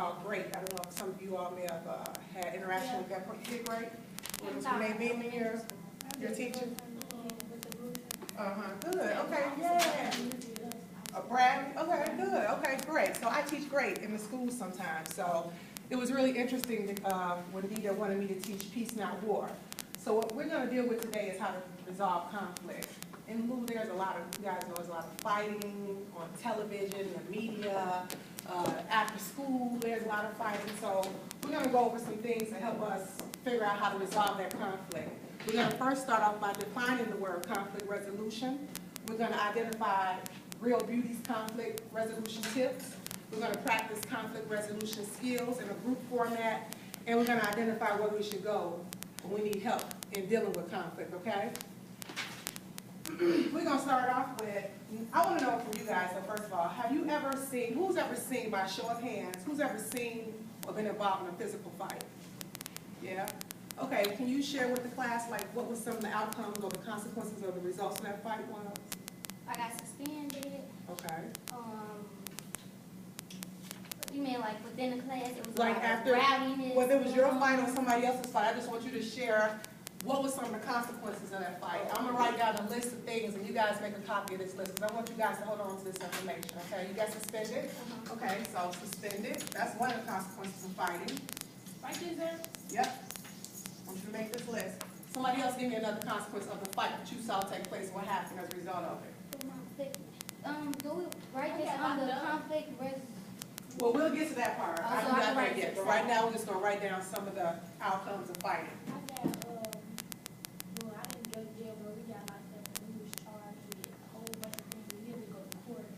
called GREAT. I don't know if some of you all may have had interaction with that. You did great? Was Renee Beeman your teacher? Good. Okay, yeah. Brad? Okay, good. Okay, great. So I teach GREAT in the schools sometimes. So it was really interesting when Dita wanted me to teach Peace Not War. So what we're going to deal with today is how to resolve conflict. In Lou, there's a lot of, you guys know, there's a lot of fighting on television, the media, after school, there's a lot of fighting. So we're going to go over some things to help us figure out how to resolve that conflict. We're going to first start off by defining the word conflict resolution. We're going to identify Real Beauty's conflict resolution tips. We're going to practice conflict resolution skills in a group format. And we're going to identify where we should go when we need help in dealing with conflict, okay? We're going to start off with, I want to know from you guys, so first of all, have you ever seen, who's ever seen, by show of hands, who's ever seen or been involved in a physical fight? Yeah? Okay, can you share with the class, like, what was some of the outcomes or the consequences or the results of that fight was? I got suspended. Okay. You mean like within the class? It was like after, rowdiness. whether it was your fight or somebody else's fight, I just want you to share what were some of the consequences of that fight. I'm going to write down a list of things, and you guys make a copy of this list, because I want you guys to hold on to this information, okay? You got suspended? Okay, so suspended. That's one of the consequences of fighting. Right there? Yep. I want you to make this list. Somebody else give me another consequence of the fight that you saw take place. What happened as a result of it? Do we write this under conflict resolution? Well, we'll get to that part. I haven't got there yet, but right now we're just going to write down some of the outcomes of fighting. I didn't go to jail, but we got locked up and we was charged with a whole bunch of things. We didn't go to court.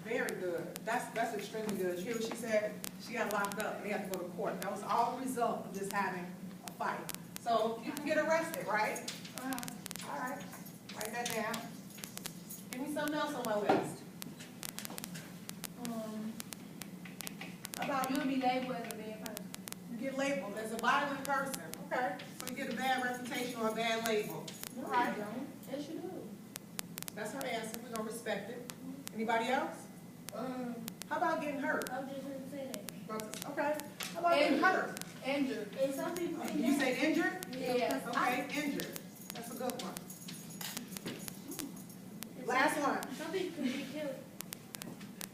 Very good. That's extremely good. You hear what she said? She got locked up and they had to go to court. That was all a result of just having a fight. So you can get arrested, right? All right. Write that down. Give me something else on my list. How about You'll be labeled as a bad person. you get labeled as a violent person? Okay. So you get a bad reputation or a bad label. No, All right. you don't. Yes, you do. That's her answer. We're going to respect it. Anybody else? How about getting hurt? I was just going to say that. Okay. How about getting hurt? Injured. And some people think You say injured? Yeah. Okay, injured. That's a good one. Last one. Some people can be killed.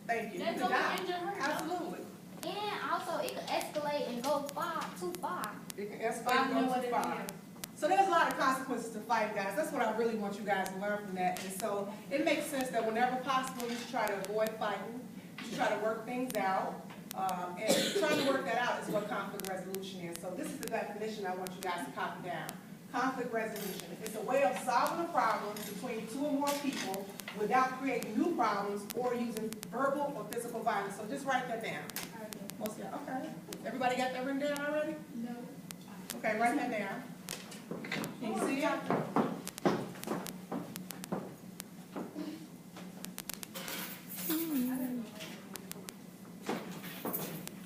Thank you. That's You only die. injured hurt. Absolutely. And also, it could escalate and go too far. It can escalate and go too far. So there's a lot of consequences to fight, guys. That's what I really want you guys to learn from that. And so it makes sense that whenever possible, you should try to avoid fighting. You should try to work things out. And trying to work that out is what conflict resolution is. So this is the definition I want you guys to copy down. Conflict resolution. It's a way of solving a problem between two or more people without creating new problems or using verbal or physical violence. So just write that down. Most of y'all, okay. Everybody got that written down already? No. Okay, write that down. Can you see it?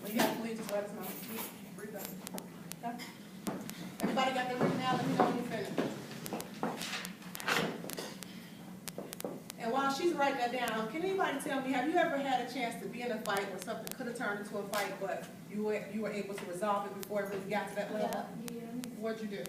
When you have to leave, just let us know. Breathe up. Okay. Everybody got that written down? Let me know when you finish. And while she's writing that down, can anybody tell me, have you ever had a chance to be in a fight where something could have turned into a fight, but you were able to resolve it before it really got to that level? Yeah. What'd you do?